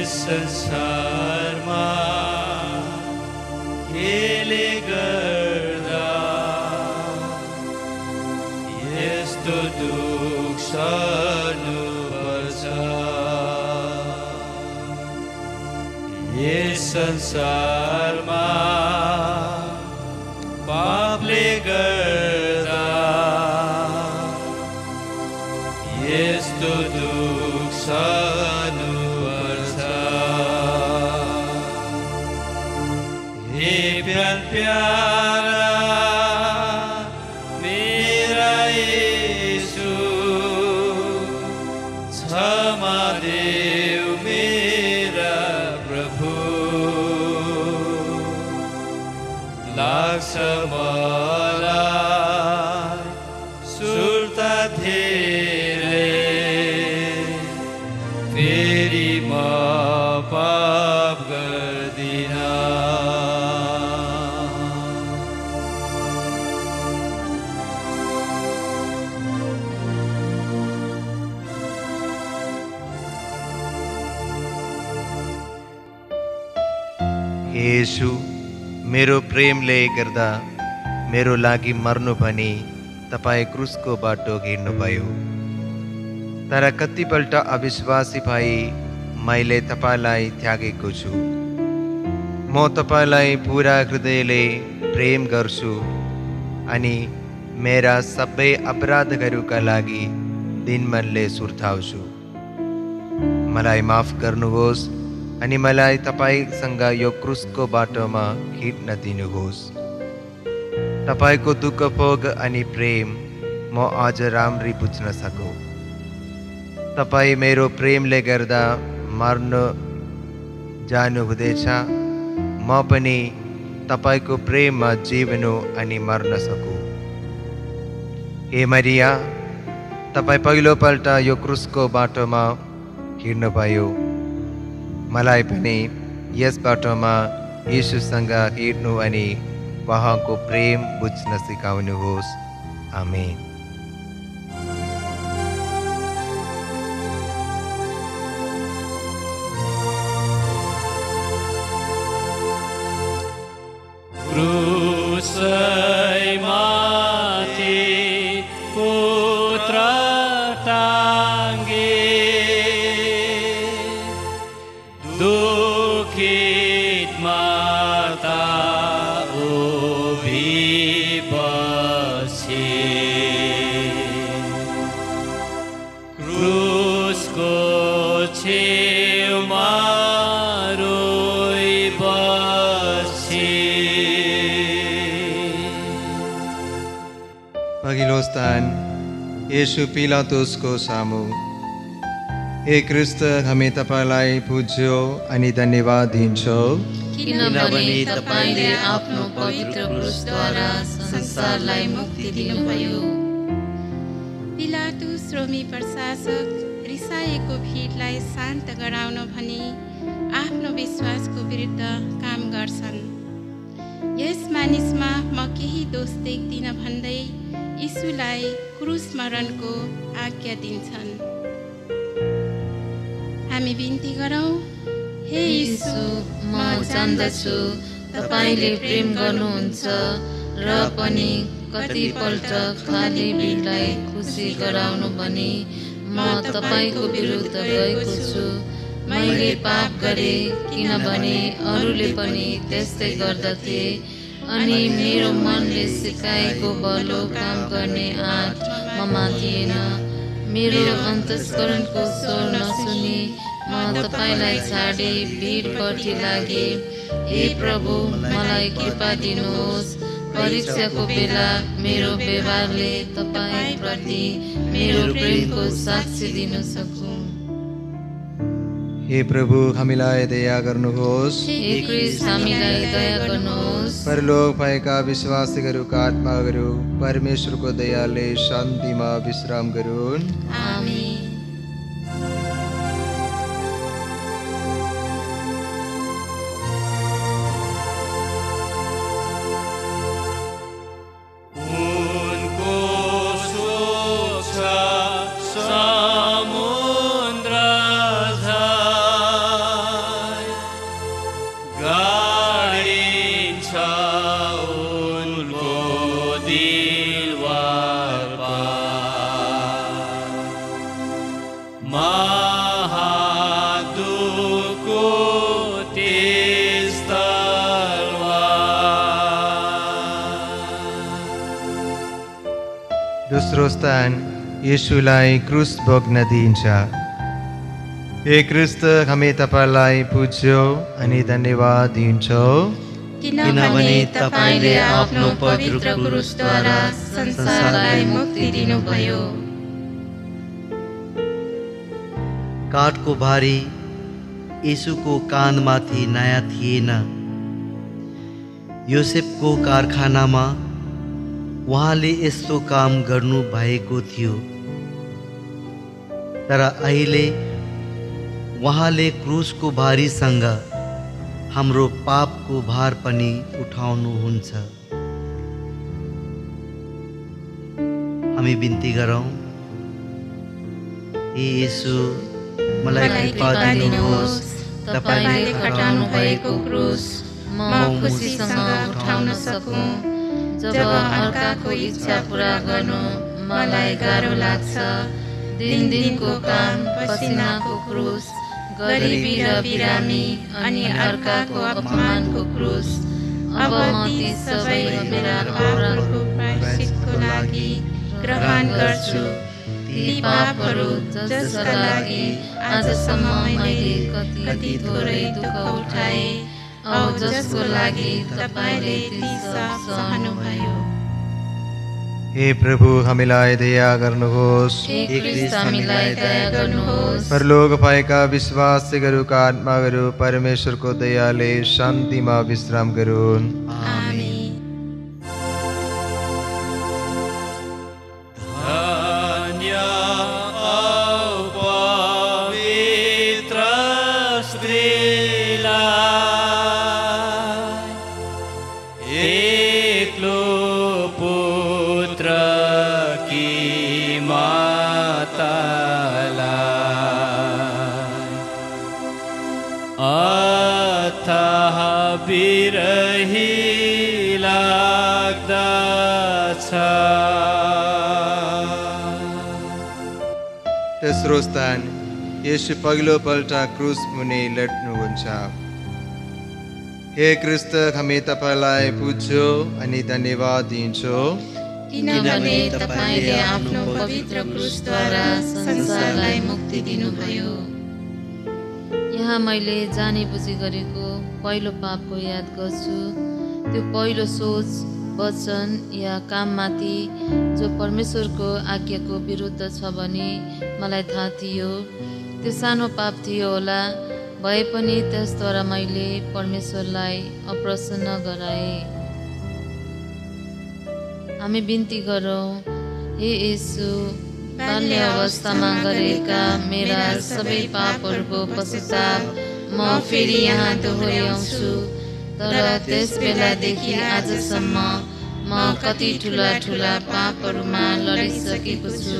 संसारमा केले गर्दा यस्तो दुख सहनुपर्छ। यस संसारमा पापले गर्दा यस्तो दुख प्यारा मेरा यीशु क्षमा देव मेरा प्रभु। लाग्छ मलाई सुर्ता धेरै फेरि म पाप गर्दिन। येशू मेरो प्रेमले गर्दा मेरो लागि मर्नु भनी तपाईँ क्रुसको बाटो हिँड्नुभयो। तर कतिपल्ट अविश्वासी भई मैले तपाईँलाई त्यागेको छु। म तपाईँलाई पुरा हृदयले प्रेम गर्छु अनि मेरा सबै अपराधहरूका लागि दिनमनले सुर्ताउँछु। मलाई माफ गर्नुहोस् अनि मलाई तपाईसँग यो क्रुसको बाटोमा हिँड्न दिनुहोस्। तपाईको दुःख भोग अनि प्रेम म आज राम्ररी बुझ्न सकूँ। तपाईँ मेरो प्रेमले गर्दा मर्न जानुहुँदैछ, म पनि तपाईको प्रेममा जीवनु अनि मर्न सकूँ। हे मरिया, तपाईँ पहिलोपल्ट यो क्रुसको बाटोमा हिँड्नुभयो। मलाई पनि यस बाटोमा येशूसँग हिँड्नु अनि उहाँको प्रेम बुझ्न सिकाउनुहोस्। आमेन। क्रुसैमाथि पुत्र टांगे दुखित माता उभी बसी क्रुसको छेउमा रोई बसी। अघिल्लो स्थान येशू पिलातुसको सामु। हे ख्रिस्ट, हामी तपाईलाई पूज्यो अनि धन्यवाद दिन्छौँ किनभने तपाईले आफ्नो पवित्र क्रुसद्वारा संसारलाई मुक्ति दिनुभयो। पिलातुस रोमी प्रशासक रिसाएको भिडलाई शान्त गराउन भनी आफ्नो विश्वासको विरुद्ध काम गर्छन्। यस मानिसमा म केही दोष देख्दिन भन्दै यीशुलाई क्रुस मरणको आज्ञा दिन्छन्। हामी बिन्ती गरौँ। हे यीशु, म जान्दछु तपाईले प्रेम गर्नुहुन्छ र पनि कतिपल्ट खाली भिडलाई खुसी गराउनु भनी म तपाईको विरुद्ध गएको छु। मैले पाप गरे किनभने अरूले पनि त्यस्तै गर्दथे अनि मेरो मनले सिकाएको भलो काम गर्ने आँट ममा थिएन। मेरो अन्तस्करणको स्वर नसुनी म तपाईलाई छाडी भिडपट्टि लागे। हे प्रभु, मलाई कृपा दिनुहोस्। परीक्षाको बेला मेरो व्यवहारले तपाईप्रति मेरो प्रेमको साक्षी दिन सकूँ। हे प्रभु हामीलाई दया गर्नुहोस्। हे क्रिस्ट हामीलाई दया गर्नुहोस्। परलोक भएका विश्वासीहरूका आत्माहरू परमेश्वरको दयाले शान्तिमा विश्राम गरून्। आमीन। दोस्रो स्थान येशूलाई क्रुस बोक्न दिइन्छ। हे क्रिस्त हामी तपाईलाई पुज्छौँ अनि धन्यवाद दिन्छौँ किनभने तपाईले आफ्नो पवित्र क्रुसद्वारा संसारलाई मुक्ति दिनुभयो। काठको भारी येशूको काँधमाथि नयाँ थिएन। योसेफको कारखानामा उहाँले यस्तो काम गर्नु भएको थियो, तर अहिले उहाँले क्रुसको भारीसँग हाम्रो पापको भार पनि उठाउनुहुन्छ। हामी बिन्ती गरौँ। हे येशू, मलाई कृपा दिनुहोस्। तपाईले खटाउनु भएको क्रुस म खुसीसँग उठाउन सकूँ। जब अर्काको इच्छा पूरा गर्नु मलाई गाह्रो लाग्छ, दिनको काम, पसिनाको क्रुस, गरिबी र बिरामी अनि अर्काको अपमानको क्रुस, अब म ती सबै मेरा अपराधको प्रायश्चितको लागि ग्रहण गर्छु। ती पापहरू जसका लागि आजसम्म मैले कति थोरै दुःख उठाए औ जसको लागि तपाईले ती सब सहनुभयो। हे प्रभु हामीलाई दया गर्नुहोस्। हे क्रिस्ट हामीलाई दया गर्नुहोस्। परलोक भएका विश्वासीहरूका आत्माहरू परमेश्वरको दयाले शान्तिमा विश्राम गरून्। आमीन। तेस्रो स्थान येशू पहिलोपल्ट क्रुस मुनि लड्नुहुन्छ। हे क्रिस्त हामी तपाईलाई पुज्छौँ अनि धन्यवाद दिन्छौँ किनभने तपाईले आफ्नो पवित्र क्रुसद्वारा संसारलाई मुक्ति दिनुभयो। यहाँ मैले जाने बुझी गरेको पहिलो पापको याद गर्छु। त्यो पहिलो सोच, वचन या काममाथि जो परमेश्वरको आज्ञाको विरुद्ध छ भने मलाई थाहा थियो। त्यो सानो पाप थियो होला, भए पनि त्यसद्वारा मैले परमेश्वरलाई अप्रसन्न गराएँ। हामी बिन्ती गरौँ। हे येशू, बाल्य अवस्थामा गरेका मेरा सबै पापहरूको पश्चाताप म फेरि यहाँ दोहोऱ्याउँछु। तर त्यस बेलादेखि आजसम्म म कति ठुला ठुला पापहरूमा लडिसकेको छु।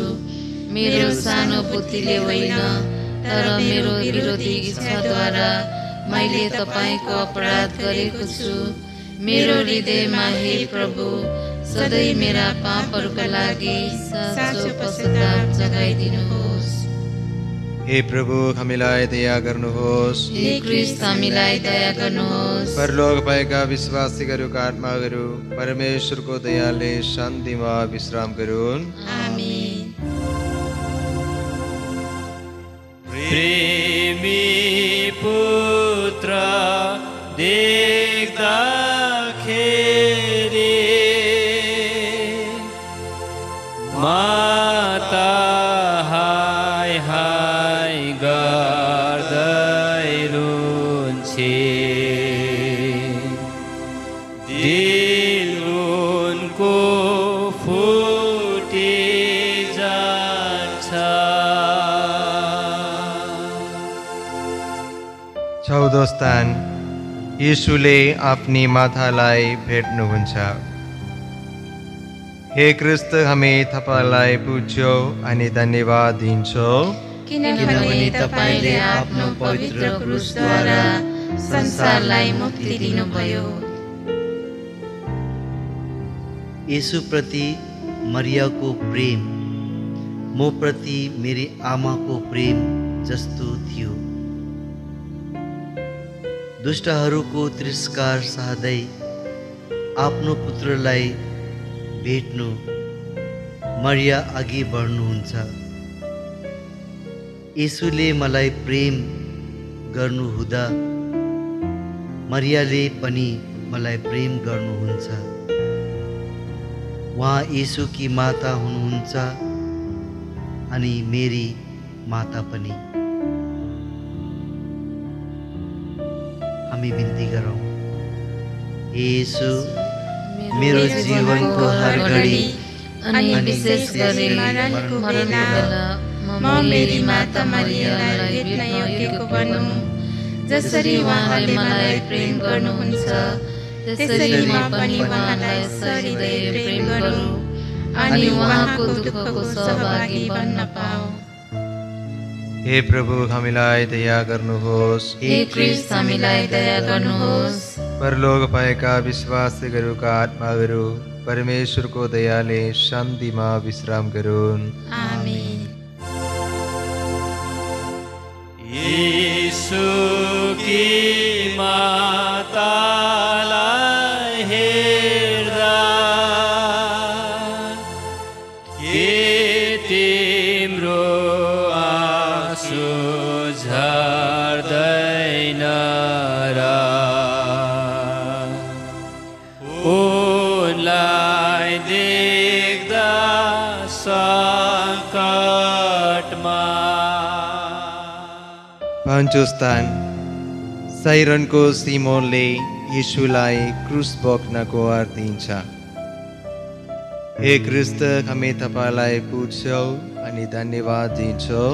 मेरो सानो बुद्धिले होइन, तर मेरो विरोधी इच्छाद्वारा मैले तपाईको अपराध गरेको छु। मेरो हृदयमा हे प्रभु सधैँ मेरा पापहरूका लागि साँचो पश्चाताप जगाइदिनुहोस्। हे प्रभु हामीलाई दया गर्नुहोस्। हे क्रिस्ट हामीलाई दया गर्नुहोस्। परलोक भएका विश्वासीहरूका आत्माहरू परमेश्वरको दयाले शान्तिमा विश्राम गरून्। आमीन। प्रेमी पुत्र देख्दाखेरि माता हाय हाय गर्दछ। 14औं स्थान यीशुले आफ्नी मातालाई भेट्नुहुन्छ। हे ख्रीष्ट, हामी तपाईलाई पुज्छौँ अनि धन्यवाद दिन्छौँ किनभने तपाईले आफ्नो पवित्र क्रुसद्वारा संसारलाई मुक्ति दिनुभयो। यीशुप्रति मरियाको प्रेम म प्रति मेरी आमाको प्रेम जस्तो थियो। दुष्टहरूको तिरस्कार सहदै आफ्नो पुत्रलाई भेट्नु मरिया अघि बढ्नुहुन्छ। यीशुले मलाई प्रेम गर्नुहुँदा मरियाले पनि मलाई प्रेम गर्नुहुन्छ। उहाँ यीशुकी माता हुनुहुन्छ अनि मेरी माता पनि। हामी बिन्ती गरौँ। यीशु, मेरो जीवनको हर घडी अनि विशेष गरी मरणको बेला म मेरी माता मरियालाई भेट्न योग्यको बन्नु। जसरी उहाँले मलाई प्रेम गर्नुहुन्छ त्यसरी म पनि उहाँलाई सधैँ प्रेम गरौँ अनि उहाँको दुःखको सहभागी बन्न पाऊँ। हे प्रभु, हामीलाई दया गर्नुहोस्। हे ख्रीष्ट, हामीलाई दया गर्नुहोस्। परलोक भएका विश्वासीहरूका आत्माहरू परमेश्वरको दयाले शान्तिमा विश्राम गरून्। आमेन। यीशु की मातालाई हेर्दा के तिम्रो आँसु झर्दैन र? उनलाई देख्दा सङ्कटमा। 5औं स्थान साइरनको सिमोनले यीशुलाई क्रुस बोक्नको अर्थ दिन्छ। हे ख्रीष्ट, हामी तपाईलाई पुज्छौँ अनि धन्यवाद दिन्छौँ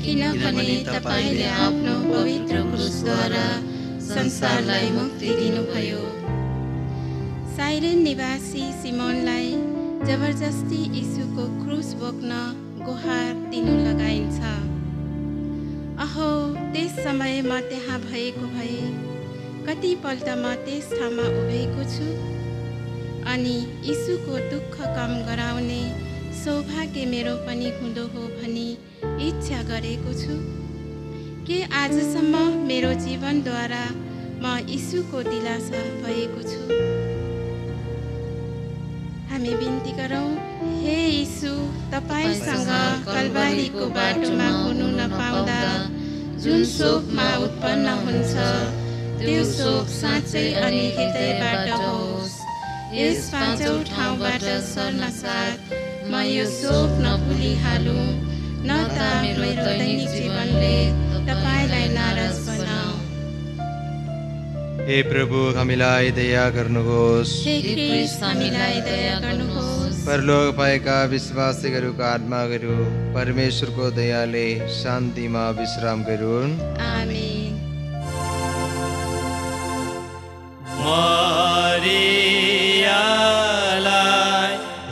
किनभने तपाईले आफ्नो पवित्र क्रुसद्वारा संसारलाई मुक्ति दिनुभयो। साइरेन निवासी सिमोनलाई जबरजस्ती यीशुको क्रुस बोक्न गुहार दिनु लगाइन्छ। अहो, त्यस समय म त्यहाँ भएको भए कतिपल्ट म त्यस ठाउँमा उभिएको छु अनि यीशुको दुःख कम गराउने सौभाग्य मेरो पनि हुँदो हो भनी इच्छा गरेको छु। के आजसम्म मेरो जीवनद्वारा म यीशुको दिलासा भएको छु? हामी बिन्ती गरौँ। हे यीशु, तपाईसँग कल्वारीको बाटोमा हुनु नपाउँदा जुन शोकमा उत्पन्न हुन्छ त्यो शोक साँच्चै अनि हृदयबाट होस्। यस 5औं ठाउँबाट सर्न साथ म यो शोक नभुलिहालौँ, न त मेरो दैनिक जीवनले तपाईलाई नाराज बनाऊ। हे प्रभु, हामीलाई दया गर्नुहोस्। हे ख्रीष्ट, हामीलाई दया गर्नुहोस्। परलोक भएका विश्वासीहरूका आत्माहरू परमेश्वरको दयाले शान्तिमा विश्राम गरून्। आमेन। मरियालाई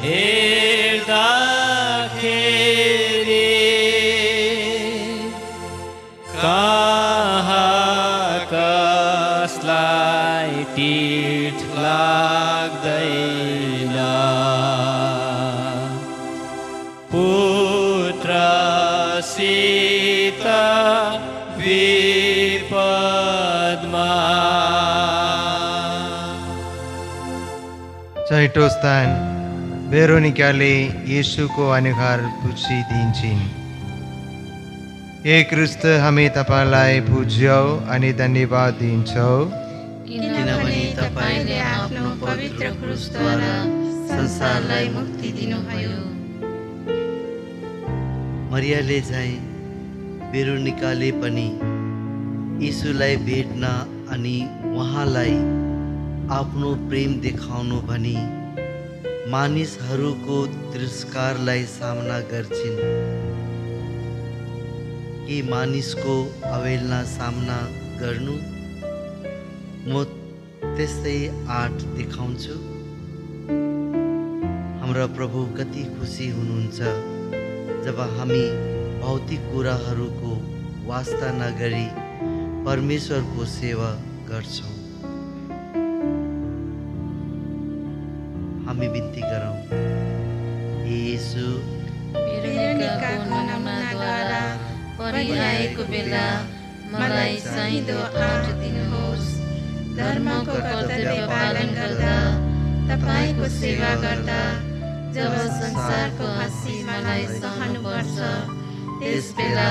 हेर्दाखेरि कहाँ कसलाई टिठ लाग्दैन? पुत्रसित विपदमा। 6औं स्थान भेरोनिकाले यीशुको अनुहार पुछिदिन्छन्। हे ख्रीष्ट, हामी तपाईलाई पुज्छौँ अनि धन्यवाद दिन्छौँ किनभने तपाईले आफ्नो पवित्र क्रुसद्वारा संसारलाई मुक्ति दिनुभयो। मरियाले चाहिँ भेरोनिकाले पनि यीशुलाई भेट्न अनि उहाँलाई आफ्नो प्रेम देखाउनु भनी मानिसहरूको तिरस्कारलाई सामना गर्छिन्। कि मानिसको अवहेलना सामना गर्नु, म त्यस्तै आँट देखाउँछु। हाम्रा प्रभु कति खुसी हुनुहुन्छ जब हामी भौतिक कुराहरूको वास्ता नगरी परमेश्वरको सेवा गर्छौँ। हामी बिन्ती गरौँ। येशू, प्रेरणिकाको नमुनाद्वारा परिआएको बेला मलाई चाहिँदो आँट दिनुहोस्। धर्मको कर्तव्य पालन गर्दा, तपाईँको सेवा गर्दा, जब संसारको हाँसी मलाई सहनुपर्छ, त्यस बेला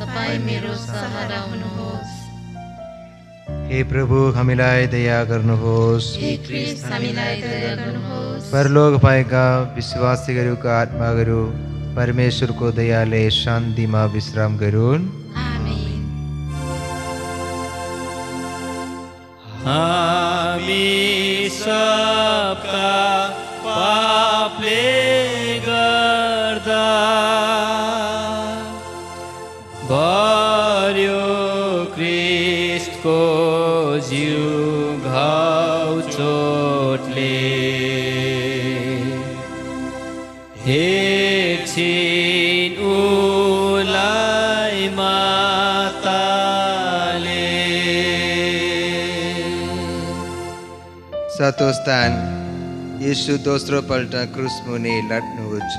तपाईँ मेरो सहारा हुनुहोस्। हे प्रभु, हामीलाई दया गर्नुहोस्। हे ख्रीष्ट, हामीलाई दया गर्नुहोस्। परलोक पाएका विश्वासीहरूको आत्माहरू परमेश्वरको दयाले शान्तिमा विश्राम गरून्। आमेन। हामी सबका पापले गर्दा बर्यो क्रिस्टको जिउ घाउ चोटले। हेर्छिन् उलाई माताले। सातौं स्थान, यीशु दोस्रो पल्ट क्रुस मुनि लड्नुहुन्छ।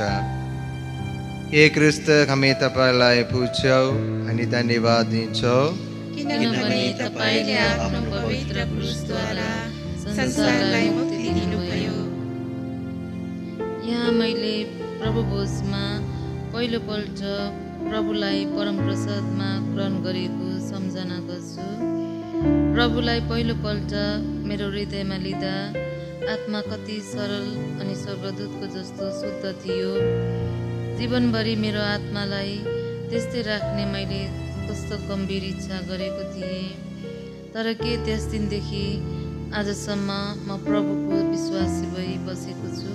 हे क्रिस्त, हामी तपाईँलाई पुज्छौँ अनि धन्यवाद दिन्छौँ, किनभने तपाईँले आफ्नो पवित्र क्रुसद्वारा संसारलाई मुक्ति दिनुभयो। यहाँ मैले प्रभु भोजमा पहिलोपल्ट प्रभुलाई परमप्रसादमा ग्रहण गरेको सम्झना गर्छु। प्रभुलाई पहिलोपल्ट मेरो हृदयमा लिँदा आत्मा कति सरल अनि स्वर्गदूतको जस्तो शुद्ध थियो। जीवनभरि मेरो आत्मालाई त्यस्तै राख्ने मैले कस्तो गम्भीर इच्छा गरेको थिएँ। तर के त्यस दिनदेखि आजसम्म म प्रभुको विश्वासी भई बसेको छु।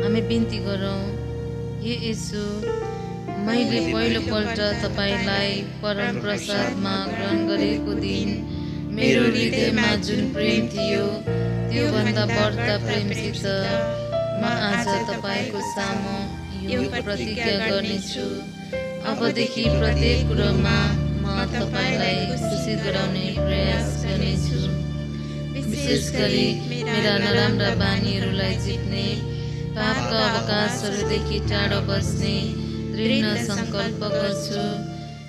हामी बिन्ती गरौँ। हे येशू, मैले पहिलोपल्ट तपाईँलाई परमप्रसादमा ग्रहण गरेको दिन मेरो हृदयमा जुन प्रेम थियो, त्योभन्दा बढ्ता प्रेमसित म आज तपाईँको सामु यो प्रतिज्ञा गर्नेछु। अबदेखि प्रत्येक कुरोमा म तपाईँलाई खुसी गराउने प्रयास गर्नेछु। विशेष गरी मेरा नराम्रा बानीहरूलाई जित्ने, पापका अवकाशहरूदेखि टाढो बस्ने दृढ सङ्कल्प गर्छु।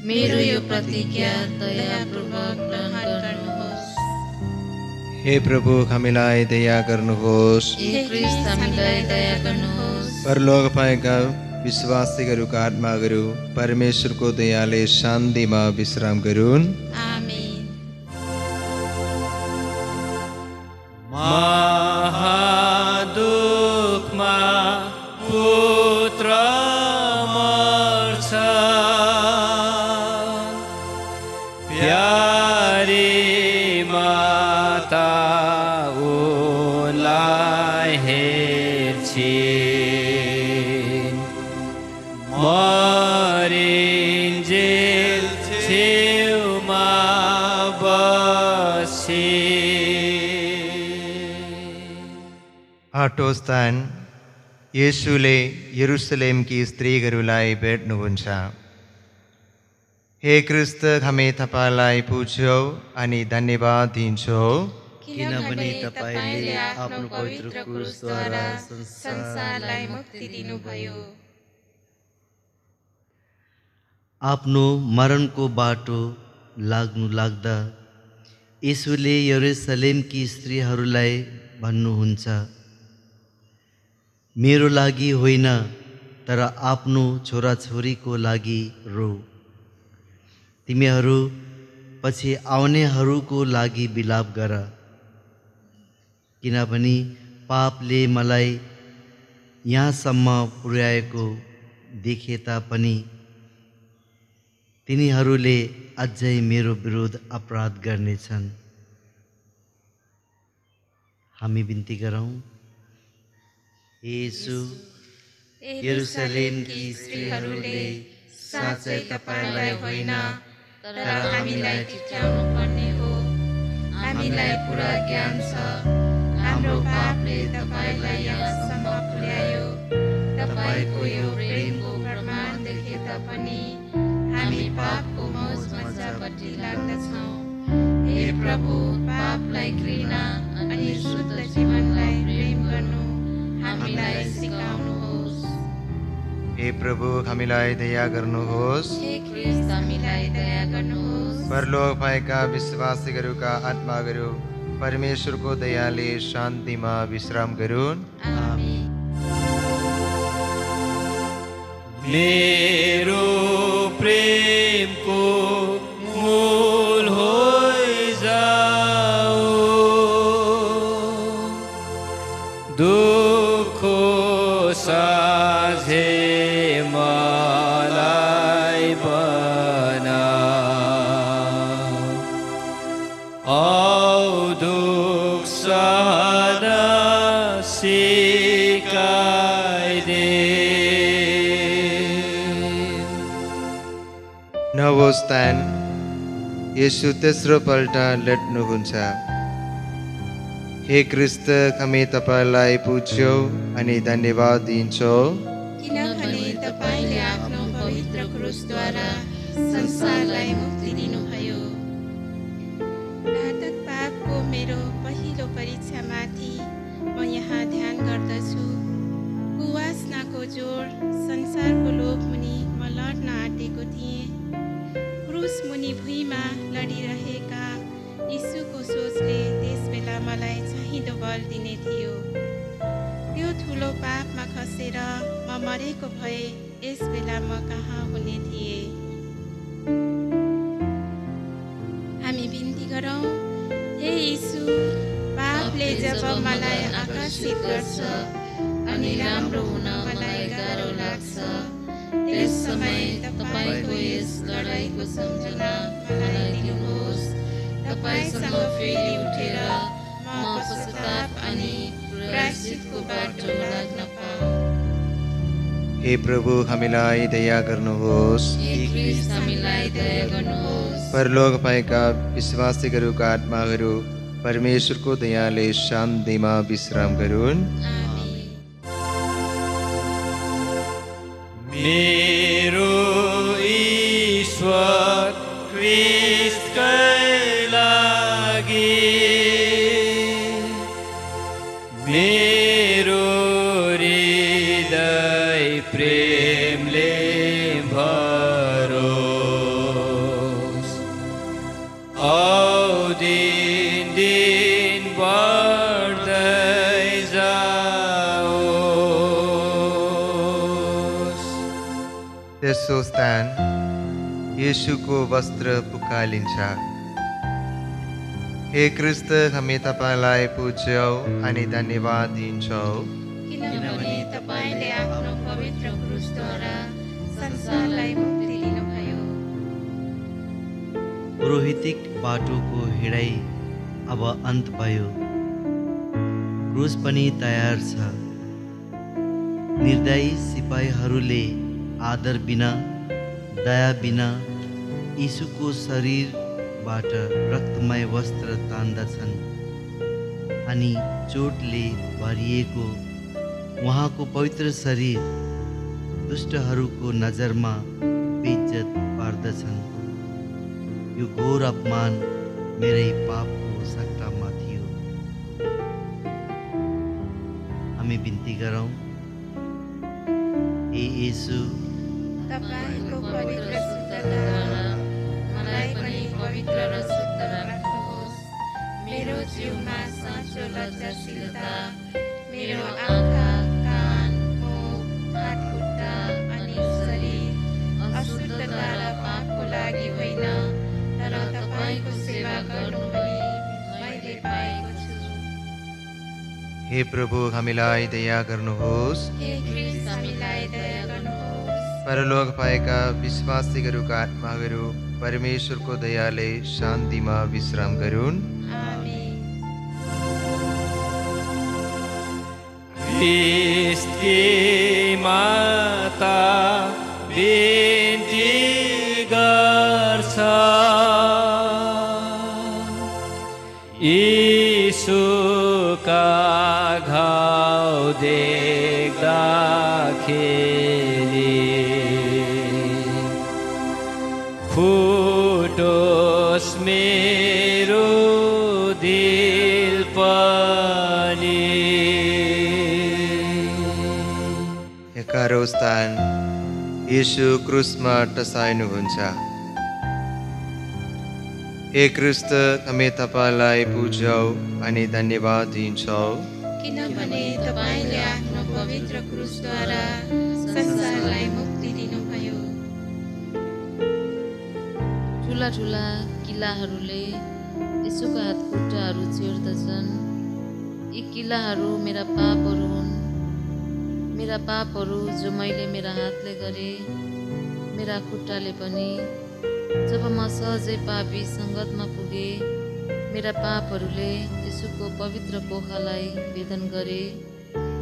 मेरो यो प्रतिज्ञा दयापूर्वक ग्रहण गर्नुहोस्। हे प्रभु, हामीलाई दया गर्नुहोस्। हे ख्रीष्ट, हामीलाई दया गर्नुहोस्। परलोक पाएका विश्वासीहरूका आत्माहरू परमेश्वरको दयाले शान्तिमा विश्राम गरून्। आमेन। महादुःखमा पुत्र मर्छ, प्यारी माता उनलाई हेर्छिन्। मरिन्जेल छेउमा बसिन्। आठौं स्थान, येशूले यरुसलेमकी स्त्रीहरूलाई भेट्नुहुन्छ। हे क्रिस्त, हामी तपाईँलाई पुज्छौँ अनि धन्यवाद दिन्छौँ, किनभने तपाईँले आफ्नो पवित्र क्रुसद्वारा संसारलाई मुक्ति दिनुभयो। आफ्नो मरणको बाटो लाग्नु लाग्दा येशूले यरुसलेमकी स्त्रीहरूलाई भन्नुहुन्छ, मेरो लागि होइन तर आफ्नो छोराछोरीको लागि रो। तिमीहरू पछि आउनेहरूको लागि विलाप गर, किनभने पापले मलाई यहाँसम्म पुर्याएको देखे तापनि तिनीहरूले अझै मेरो विरुद्ध अपराध गर्नेछन्। हामी बिन्ती गरौँ। येशू, यरुसलेमकी स्त्रीहरूले साँच्चै तपाईलाई होइन तर हामीलाई चिच्याउनु पर्ने हो। हामीलाई पुरा ज्ञान छ, हाम्रो पापले तपाईलाई यहाँसम्म पुर्यायो। तपाईको यो प्रेमको प्रमाण देखे तापनि हामी पापको मौज मजापट्टि लाग्दछौँ। हे प्रभु, पापलाई घृणा अनि शुद्ध जीवनलाई प्रेम गर्नु हामीलाई सिकाउनुहोस्। हे प्रभु, हामीलाई दया गर्नुहोस्। हे ख्रीष्ट, हामीलाई दया गर्नुहोस्। परलोक भएका विश्वासीहरूका आत्माहरू परमेश्वरको दयाले शान्तिमा विश्राम गरून्। आमेन। मेरो प्रेमको मूल होइजाऊ, दुःखो साझे मलाई बनाऊ। औ दुःख सहन सिकाइदे। नवौं स्थान, येशू तेस्रो पल्ट लट्नुहुन्छ। हे क्रिस्त, हामी तपाईलाई पुज्छौँ अनि धन्यवाद दिन्छौँ, किनभने तपाईले आफ्नो पवित्र क्रुसद्वारा संसारलाई मुक्ति दिनुभयो। घातक पापको मेरो पहिलो परीक्षामाथि म यहाँ ध्यान गर्दछु। कुवासनाको जोड संसारको लोभमुनि म लड्न आँटेको थिएँ। क्रुस मुनि भुइँमा लडिरहेका यीशुको सोचले त्यसबेला मलाई चाहिँदो बल दिने थियो। त्यो ठुलो पापमा खसेर म मरेको भए यसबेला म कहाँ हुने थिएँ। हामी बिन्ती गरौँ। हे यीशु, पापले जब मलाई आकर्षित गर्छ अनि राम्रो हुन मलाई गाह्रो लाग्छ, त्यस समय तपाईको यस लडाईँको सम्झना मलाई दिनुहोस्। तपाईसँग फेरि उठेर म पश्चाताप अनि प्रायश्चितको बाटो लाग्न पाऊँ। हे प्रभु, हामीलाई दया गर्नुहोस्। हे ख्रीष्ट, हामीलाई दया गर्नुहोस्। परलोक भएका विश्वासीहरूका आत्माहरू परमेश्वरको दयाले शान्तिमा विश्राम गरून्। आमेन। मेरो ईश्वर ख्रीष्टकै लागि मेरो हृदय प्रेमले भरोस्। औ दिन दिन बढ्दै जाओस्। तेस्रो स्थान, येशूको वस्त्र पुकालिन्छ। हे क्रिस्त, हामी तपाईलाई पुज्छौँ अनि धन्यवाद दिन्छौँ, किनभने तपाईले आफ्नो पवित्र क्रुसद्वारा संसारलाई मुक्ति दिनुभयो। पुरोहितिक बाटोको हिँडाइ अब अन्त भयो। क्रुस पनि तयार छ। निर्दयी सिपाहीहरूले आदर बिना, दया बिना यीशुको शरीरबाट रक्तमय वस्त्र तान्दछन् अनि चोटले भरिएको उहाँको पवित्र शरीर दुष्टहरूको नजरमा बेइज्जत पार्दछन्। यो घोर अपमान मेरै पापको सट्टामा थियो। हामी बिन्ती गरौँ। हे येशू, तपाईको पवित्र शुद्धताद्वारा मलाई पनि पवित्र र शुद्ध राख्नुहोस्। मेरो जीवनमा साँचो लज्जाशीलता, मेरो आँखा, कान, मुख, हात खुट्टा अनि शरीर अशुद्धता र पापको लागि होइन, तर तपाईको सेवा गर्नु पनि मैले पाएको छु। हे प्रभु, हामीलाई दया गर्नुहोस्। हे ख्रीष्ट, हामीलाई दया गर्नुहोस्। परलोक भएका विश्वासीहरूका आत्माहरू परमेश्वरको दयाले शान्तिमा विश्राम गरून्। आमेन। ख्रीष्टकी माता बिन्ती गर्छ। खेली फुटोस् मेरो दिल पनि। एकारो स्थान येशू क्रुसमा टसाइनुहुन्छ। हे ख्रीष्ट, हामी तपाईलाई पुज्छौँ अनि धन्यवाद दिन्छौँ, किनभने तपाईले आफ्नो पवित्र क्रुसद्वारा संसारलाई मुक्ति दिनुभयो। ठुला ठुला किल्लाहरूले यसोका हात खुट्टाहरू चिर्दछन्। यी किल्लाहरू मेरा पापहरू हुन्, मेरा पापहरू जो मैले मेरा हातले गरेँ, मेरा खुट्टाले पनि। जब म सहजै पापी सङ्गतमा पुगेँ, मेरा पापहरूले यसोको पवित्र पोखालाई भेदन गरे।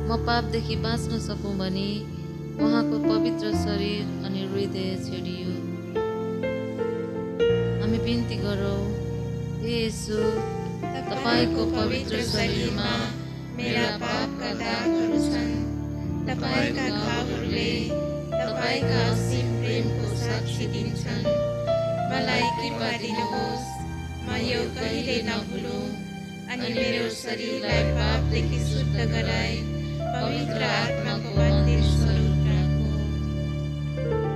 म पापदेखि बाँच्न सकौँ भनी उहाँको पवित्र शरीर अनि हृदय छेडियो। हामी बिन्ती गरौँ, हे येशू, तपाईको पवित्र शरीरमा मेरा पापका दागहरू छन्। तपाईका घाउहरूले तपाईका असीम प्रेमको साक्षी दिन्छन्। मलाई कृपा दिनुहोस्, म यो कहिले नभुलौँ अनि मेरो शरीरलाई पापदेखि शुद्ध गराई पवित्र आत्माको मन्दिर स्वरूप राखौँ।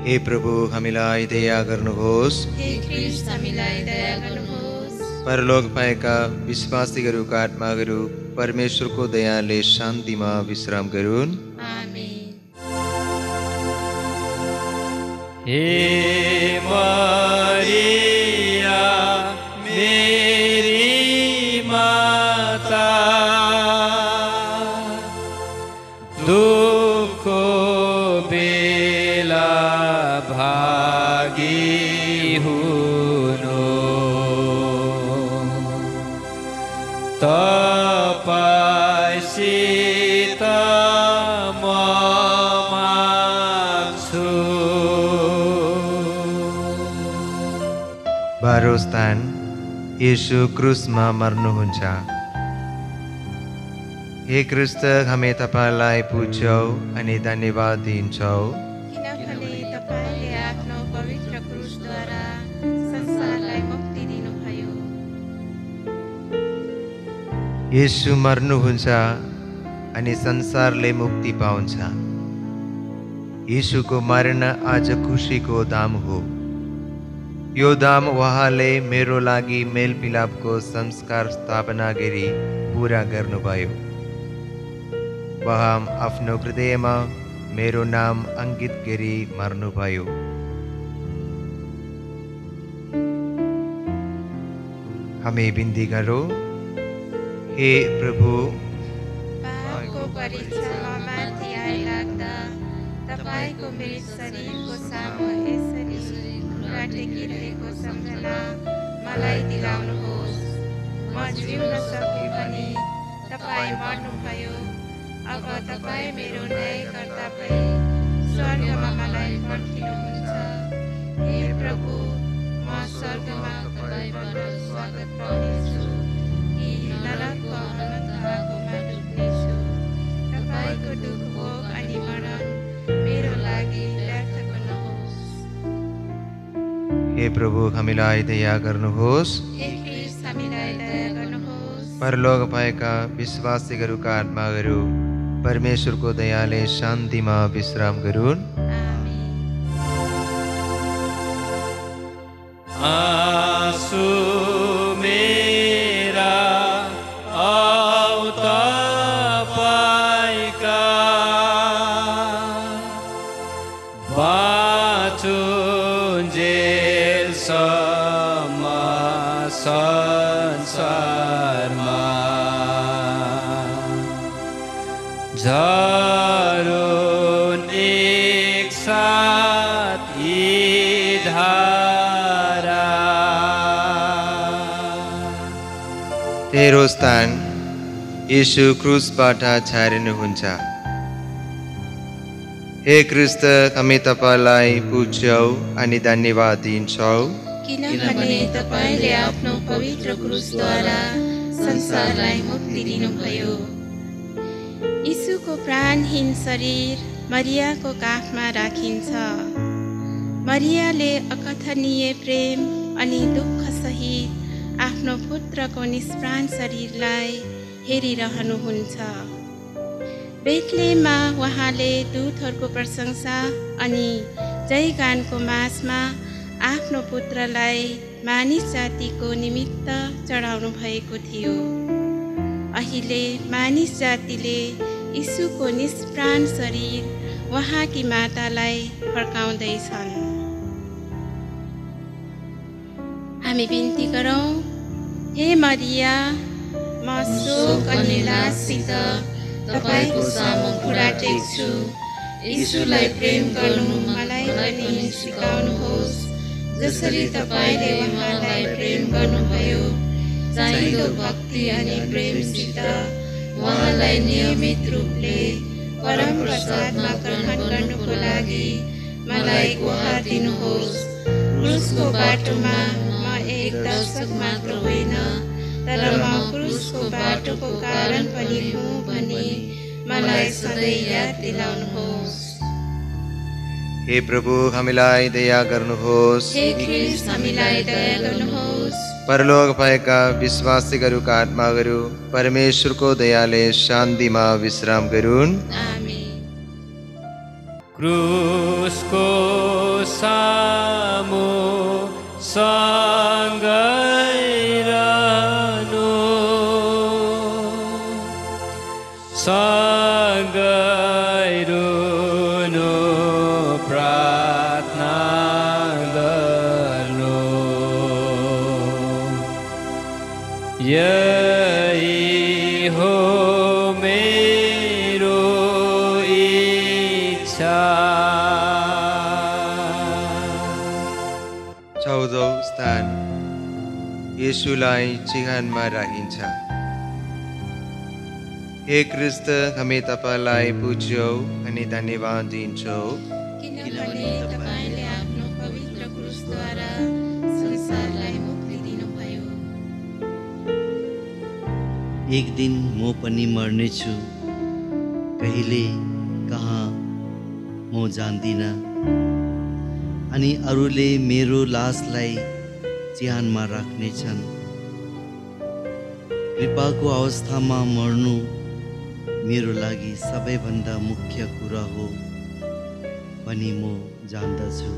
हे प्रभु, हामीलाई दया गर्नुहोस्। हे ख्रीष्ट, हामीलाई दया गर्नुहोस्। परलोक पाएका विश्वासीहरूका आत्माहरू परमेश्वरको दयाले शान्तिमा विश्राम गरून्। आमेन। हे मरिया मेरी माता, दुःखको बेला भागी हुनु तपाईसित म माग्छु। बाह्रौँ स्थान येशू क्रुसमा मर्नुहुन्छ। हे ख्रीष्ट, हामी तपाईलाई पुज्छौँ अनि धन्यवाद दिन्छौँ, किनभने तपाईले आफ्नो पवित्र क्रुसद्वारा संसारलाई मुक्ति दिनुभयो। येशू मर्नुहुन्छ अनि संसारले मुक्ति पाउँछ। येशूको मरण आज खुसीको दाम हो। यो दाम उहाँले मेरो लागि मेलमिलापको संस्कार स्थापना गरी पुरा गर्नुभयो। उहाँ आफ्नो हृदयमा मेरो नाम अङ्कित गरी मर्नुभयो। हामी बिन्ती गरौँ, हे प्रभु, पापको परीक्षामा माथि आइलाग्दा तपाईको मृत शरीरको सामु यसरी खुट्टा टेकिरहेको सम्झना मलाई दिलाउनुहोस्। म जिउन सकूँ भनी तपाईँ मर्नुभयो। अब तपाईँ मेरो न्यायकर्ता भई स्वर्गमा मलाई पर्खिनुहुन्छ। हे प्रभु, म स्वर्गमा तपाईँबाट स्वागत पाउनेछु कि नरकको अनन्त आगोमा डुब्नेछु। तपाईँको दुःख भोग अनि मरण मेरो लागि व्यर्थको नहोस्। हे प्रभु, हामीलाई दया गर्नुहोस्। हे ख्रीष्ट, हामीलाई दया गर्नुहोस्। परलोक भएका विश्वासीहरूका आत्माहरू परमेश्वरको दयाले शान्तिमा विश्राम गरून्। आमेन। आँसु मेरा आऊ तपाईका बाँचुन्जेलसम्म संसारमा झरुन् एकसाथ यी धारा। तेरो स्थान येशू क्रुसबाट छाडिनुहुन्छ। हे ख्रीष्ट, हामी तपाईलाई पुज्छौँ अनि धन्यवाद दिन्छौँ, किनभने तपाईले आफ्नो पवित्र क्रुसद्वारा संसारलाई मुक्ति दिनुभयो। यीशुको उसको प्राणहीन शरीर मरियाको काखमा राखिन्छ। मरियाले अकथनीय प्रेम अनि दुःखसहित आफ्नो पुत्रको निष्प्राण शरीरलाई हेरिरहनुहुन्छ। बेथलेहममा उहाँले दूतहरूको प्रशंसा अनि जयगानको माझमा आफ्नो पुत्रलाई मानिस जातिको निमित्त चढाउनु भएको थियो। अहिले मानिस जातिले यीशुको निष्प्राण शरीर उहाँकी मातालाई फर्काउँदैछन्। हामी बिन्ती गरौँ। हे मरिया, म शोक अनि लाजसित तपाईको सामु खुला टेक्छु। यीशुलाई प्रेम गर्नु मलाई पनि सिकाउनुहोस्, जसरी तपाईले उहाँलाई प्रेम गर्नुभयो। चाहिँदो भक्ति अनि प्रेमसित उहाँलाई नियमित रूपले परम प्रसादमा ग्रहण गर्नुको लागि मलाई गुहार दिनुहोस्। क्रुसको बाटोमा म एक दर्शक मात्र होइन, तर म क्रुसको बाटोको कारण पनि हुँ भनी मलाई सधैँ याद दिलाउनुहोस्। हे प्रभु, हामीलाई दया गर्नुहोस्। हे ख्रीष्ट, हामीलाई दया गर्नुहोस्। परलोक भएका विश्वासीहरूका आत्माहरू परमेश्वरको दयाले शान्तिमा विश्राम गरून्। आमेन। क्रुसको सामु सँगै रहनु, सँगै रुनु, प्रार्थना गर्नु। यही हो मेरो इच्छा। 14औं स्थान, येशूलाई चिहानमा राखिन्छ। हे ख्रीष्ट, हामी तपाईलाई पुज्छौँ अनि धन्यवाद दिन्छौँ, किनभने तपाईले आफ्नो पवित्र क्रुसद्वारा संसारलाई मुक्ति दिनुभयो। एक दिन म पनि मर्नेछु, कहिले कहाँ म जान्दिनँ, अनि अरूले मेरो लासलाई चिहानमा राख्नेछन्। कृपाको अवस्थामा मर्नु मेरो लागि सबैभन्दा मुख्य कुरा हो भनी म जान्दछु।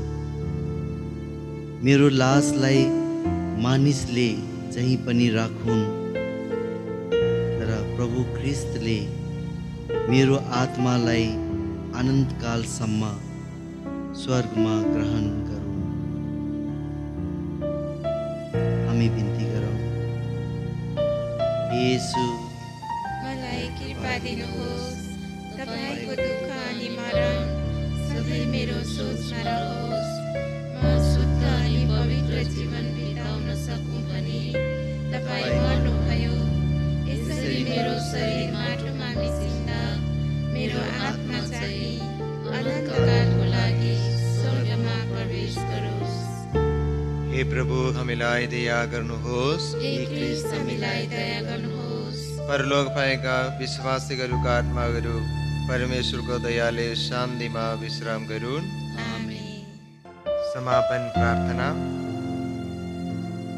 मेरो लासलाई मानिसले जहीँ पनि राखुन्, तर प्रभु ख्रीष्टले मेरो आत्मालाई अनन्तकालसम्म स्वर्गमा ग्रहण गरून्। हामी बिन्ती गरौँ। येशू, मलाई कृपा दिनुहोस्। तपाईको दुःख अनि मरण सधैँ मेरो सोचमा रहोस्। म शुद्ध अनि पवित्र जीवन बिताउन सकूँ भनी तपाईँ मर्नुभयो। यसरी मेरो शरीर माटोमा मिसिँदा मेरो आत्मा चाहिँ अनन्तकालको लागि स्वर्गमा प्रवेश गरोस्। हे प्रभु, हामीलाई दया गर्नुहोस्। हे ख्रीष्ट, हामीलाई दया गर्नुहोस्। परलोक भएका विश्वासीहरूका आत्माहरू परमेश्वरको दयाले शान्तिमा विश्राम गरून्। आमेन। समापन प्रार्थना।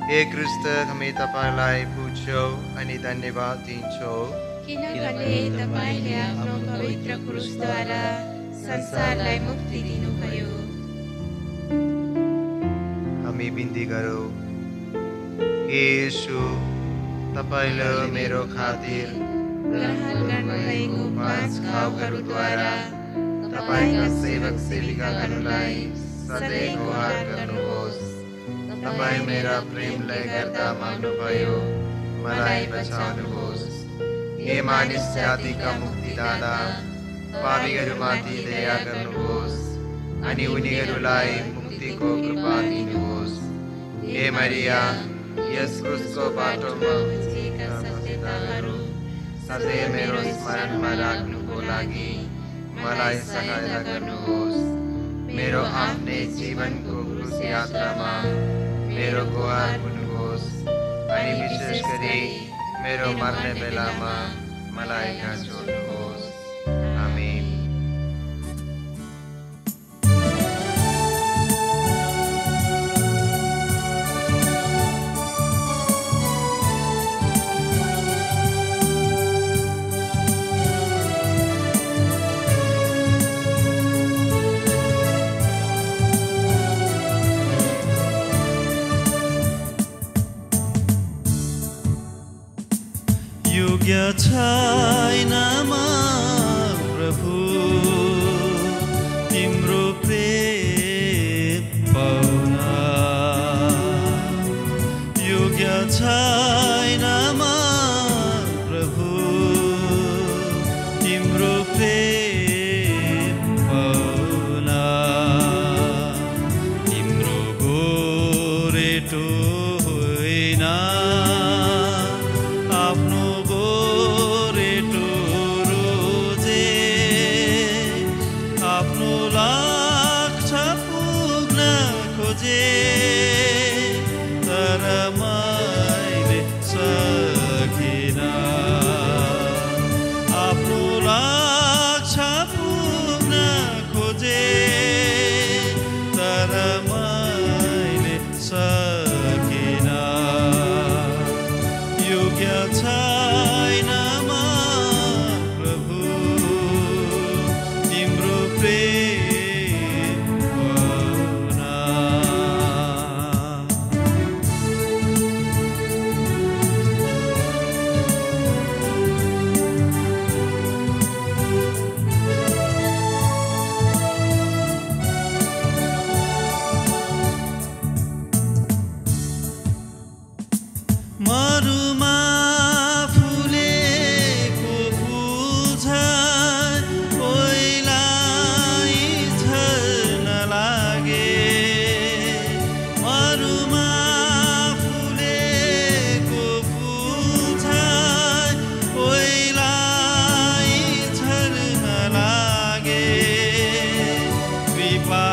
हे ख्रीष्ट, हामी तपाईलाई पुज्छौँ अनि धन्यवाद दिन्छौँ, किनभने तपाईले आफ्नो पवित्र क्रुसद्वारा संसारलाई मुक्ति दिनुभयो। हामी बिन्ती गरौँ। हे येशू, तपाईले मेरो खातिर ग्रहण गर्नुभएको 5 घाउहरूद्वारा तपाईका सेवक सेविकाहरूलाई सधैँ गुहार गर्नुहोस्। तपाईँ मेरा प्रेमलाई गर्दा मान्नुभयो, मलाई बचाउनुहोस्। हे मानिस जातिका मुक्तिदाता, पापीहरूमाथि दया गर्नुहोस् अनि उनीहरूलाई मुक्तिको कृपा दिनुहोस्। हे मरिया, यस क्रुसको बाटोमा उभिएका सचेताहरू सधैँ मेरो स्मरणमा राख्नुको लागि मलाई सहायता गर्नुहोस्। मेरो आफ्नै जीवनको क्रुस यात्रामा मेरो गुहार हुनुहोस् अनि विशेष गरी मेरो मर्ने बेलामा मलाई छोड्नुहोस्। छैन प्रभु तिम्रो प्रेम पाउन, योग्य छैन प्रभु तिम्रो प्रेम पाउन। तिम्रो गोरेटो होइन, आफ्नो गोरेटो रोजे, आफ्नो लक्ष्य पुग्न खोजे, तर मैले सकिन। आफ्नो लक्ष्य पुग्न खोजे, तर मैले सकिन। योग्य छैन प्रभु तिम्रो प्रेम पाउन। मरुमा फुलेको फुल झैं ओइलाई झर्न लागे। मरुमा फुलेको फुल झैं ओइलाई झर्न लागे। कृपा